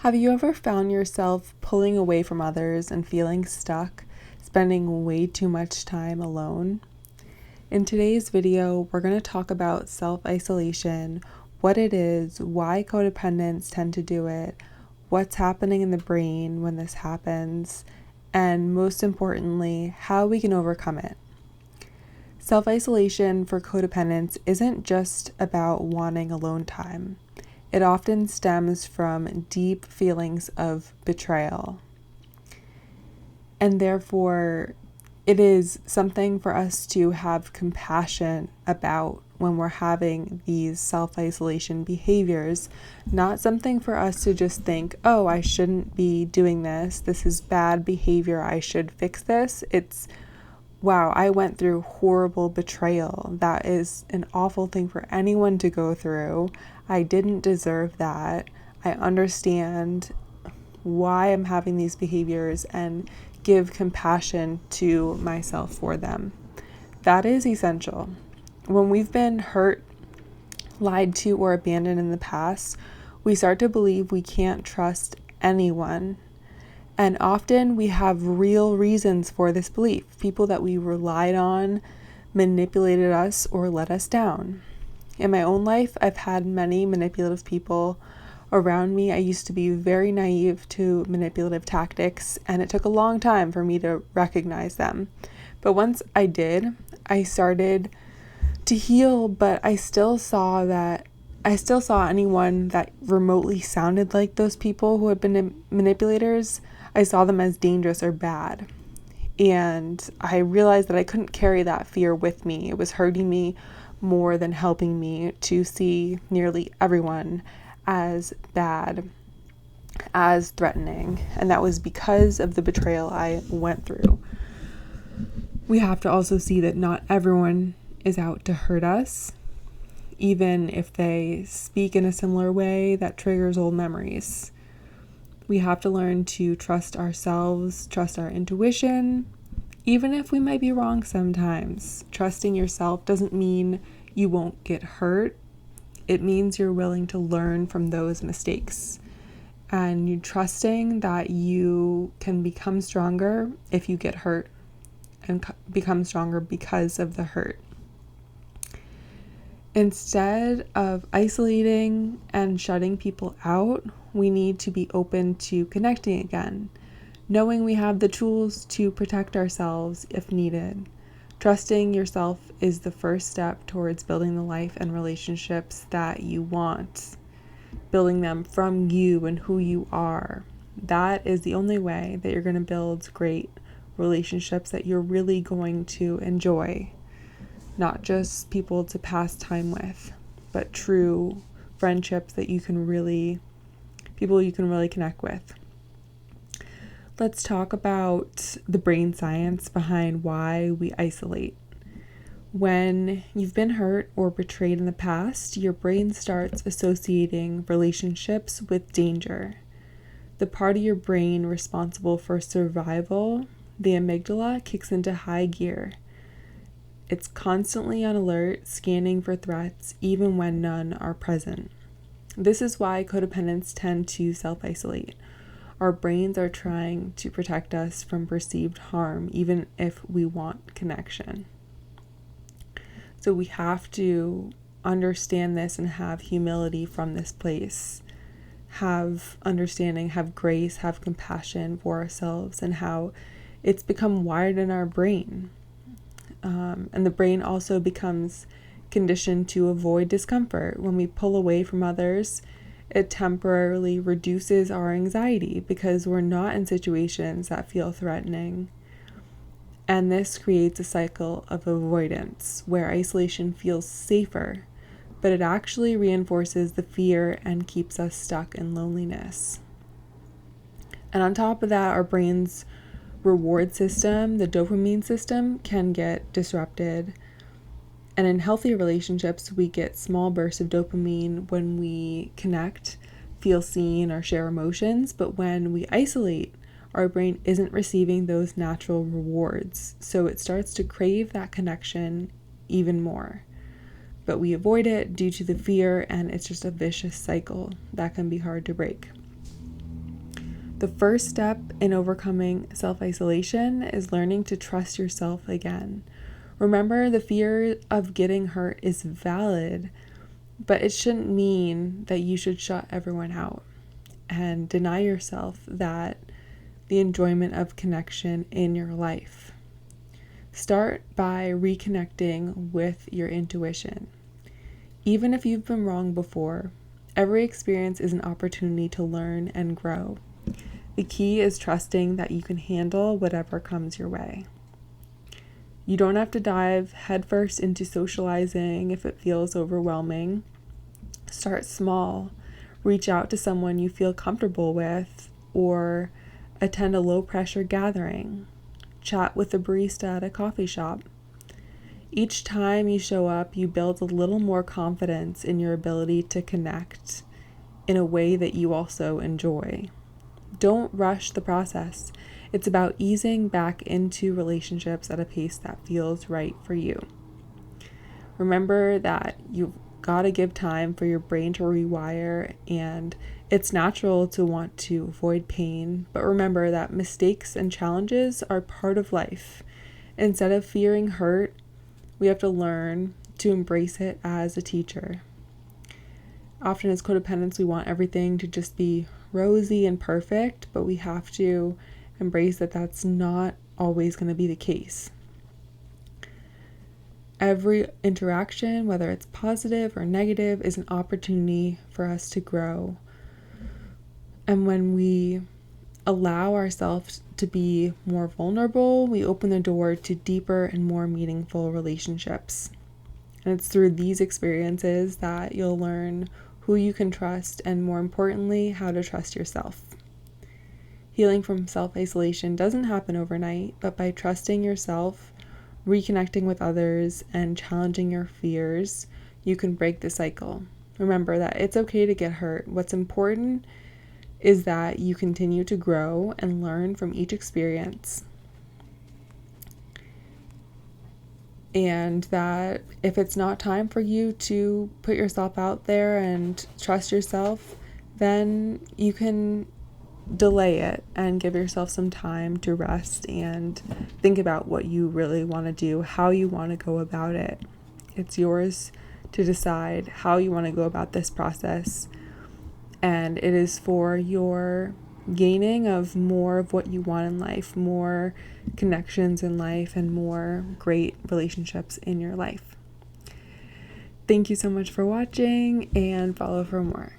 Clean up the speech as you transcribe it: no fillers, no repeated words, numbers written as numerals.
Have you ever found yourself pulling away from others and feeling stuck, spending way too much time alone? In today's video, we're going to talk about self-isolation, what it is, why codependents tend to do it, what's happening in the brain when this happens, and most importantly, how we can overcome it. Self-isolation for codependents isn't just about wanting alone time. It often stems from deep feelings of betrayal. And therefore, it is something for us to have compassion about when we're having these self-isolation behaviors, not something for us to just think, oh, I shouldn't be doing this. This is bad behavior. I should fix this. It's, wow, I went through horrible betrayal. That is an awful thing for anyone to go through. I didn't deserve that. I understand why I'm having these behaviors and give compassion to myself for them. That is essential. When we've been hurt, lied to, or abandoned in the past, we start to believe we can't trust anyone. And often we have real reasons for this belief. People that we relied on manipulated us or let us down. In my own life, I've had many manipulative people around me. I used to be very naive to manipulative tactics, and it took a long time for me to recognize them. But once I did, I started to heal, but I still saw anyone that remotely sounded like those people who had been manipulators. I saw them as dangerous or bad. And I realized that I couldn't carry that fear with me. It was hurting me more than helping me to see nearly everyone as bad, as threatening. And that was because of the betrayal I went through. We have to also see that not everyone is out to hurt us, even if they speak in a similar way that triggers old memories. We have to learn to trust ourselves, trust our intuition, even if we might be wrong sometimes. Trusting yourself doesn't mean you won't get hurt. It means you're willing to learn from those mistakes. And you trusting that you can become stronger if you get hurt and become stronger because of the hurt. Instead of isolating and shutting people out, we need to be open to connecting again, knowing we have the tools to protect ourselves if needed. Trusting yourself is the first step towards building the life and relationships that you want, building them from you and who you are. That is the only way that you're going to build great relationships that you're really going to enjoy. Not just people to pass time with, but true friendships that people you can really connect with. Let's talk about the brain science behind why we isolate. When you've been hurt or betrayed in the past, your brain starts associating relationships with danger. The part of your brain responsible for survival, the amygdala, kicks into high gear. It's constantly on alert, scanning for threats, even when none are present. This is why codependents tend to self-isolate. Our brains are trying to protect us from perceived harm, even if we want connection. So we have to understand this and have humility from this place. Have understanding, have grace, have compassion for ourselves and how it's become wired in our brain. And the brain also becomes conditioned to avoid discomfort. When we pull away from others, it temporarily reduces our anxiety because we're not in situations that feel threatening. And this creates a cycle of avoidance where isolation feels safer, but it actually reinforces the fear and keeps us stuck in loneliness. And on top of that, our brain's reward system, the dopamine system, can get disrupted. And in healthy relationships, we get small bursts of dopamine when we connect, feel seen, or share emotions. But when we isolate, our brain isn't receiving those natural rewards. So it starts to crave that connection even more. But we avoid it due to the fear, and it's just a vicious cycle that can be hard to break. The first step in overcoming self-isolation is learning to trust yourself again. Remember, the fear of getting hurt is valid, but it shouldn't mean that you should shut everyone out and deny yourself that the enjoyment of connection in your life. Start by reconnecting with your intuition. Even if you've been wrong before, every experience is an opportunity to learn and grow. The key is trusting that you can handle whatever comes your way. You don't have to dive headfirst into socializing if it feels overwhelming. Start small. Reach out to someone you feel comfortable with, or attend a low-pressure gathering. Chat with a barista at a coffee shop. Each time you show up, you build a little more confidence in your ability to connect in a way that you also enjoy. Don't rush the process. It's about easing back into relationships at a pace that feels right for you. Remember that you've got to give time for your brain to rewire, and it's natural to want to avoid pain, but remember that mistakes and challenges are part of life. Instead of fearing hurt, we have to learn to embrace it as a teacher. Often as codependents, we want everything to just be rosy and perfect, but we have to embrace that that's not always going to be the case. Every interaction, whether it's positive or negative, is an opportunity for us to grow. And when we allow ourselves to be more vulnerable, we open the door to deeper and more meaningful relationships. And it's through these experiences that you'll learn who you can trust, and more importantly, how to trust yourself. Healing from self-isolation doesn't happen overnight, but by trusting yourself, reconnecting with others, and challenging your fears, you can break the cycle. Remember that it's okay to get hurt. What's important is that you continue to grow and learn from each experience. And that if it's not time for you to put yourself out there and trust yourself, then you can delay it and give yourself some time to rest and think about what you really want to do, how you want to go about it. It's yours to decide how you want to go about this process, and it is for your gaining of more of what you want in life, more connections in life, and more great relationships in your life. Thank you so much for watching, and follow for more.